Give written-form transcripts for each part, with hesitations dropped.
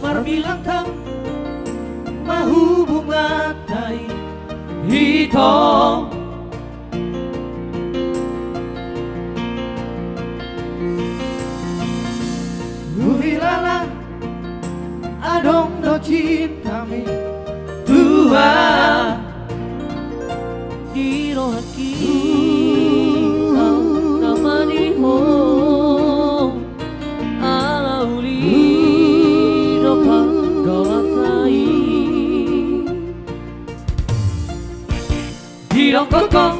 marbilangkang mahubungan tayo hitong Uhilala adong do cintami tua Hiro haki namaniho alauli doka gawatai Hirong kokong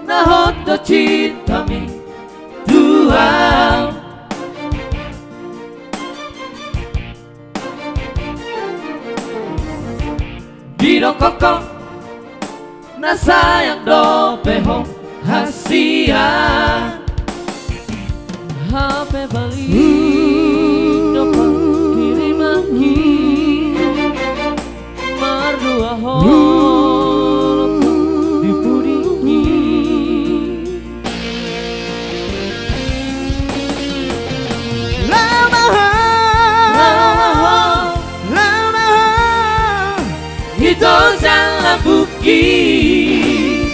nahon do cintami tua Hirong kokong na sayang do pehong hasia Hape balik do kirimangi Mardua holok di puringi Lama Ito salah bukit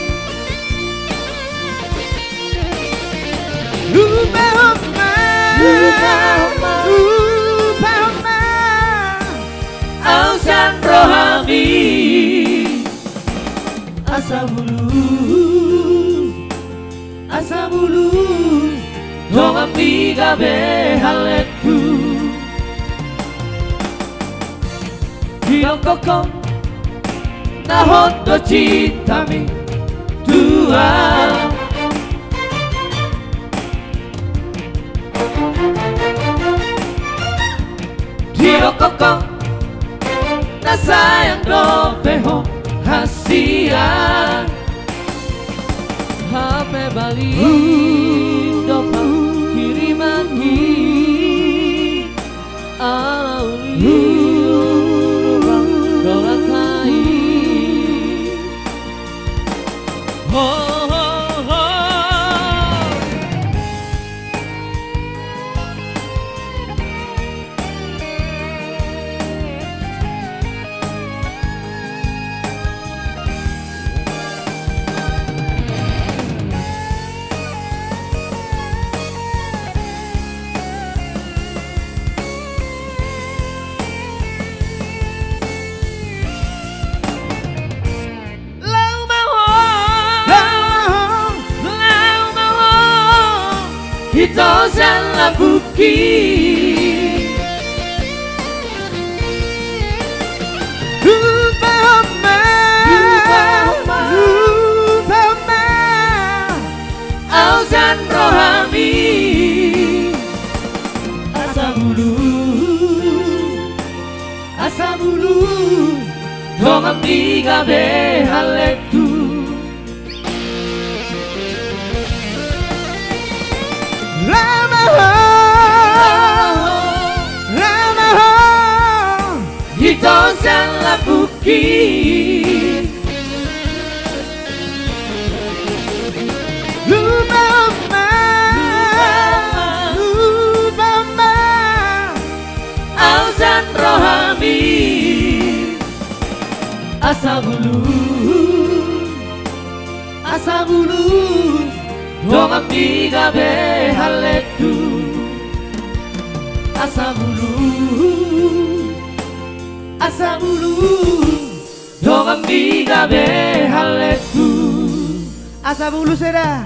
Lupa Homa Ausan rohani Asa bulu Dong amiga behaletku Hirong kokong nahon do cintami tua Hirong kokong na sayang do pehong hasia Hape balik do kirimangi alauli Ito salah bukit Lupa Homa Ausan rohani Asa bulu Dong amiga behaletu Lama Ito salah bukit Lupa Homa Ausan rohani Asa bulu Dong amiga behaletu Asa bulu Dong amiga behaletu Asa bulu será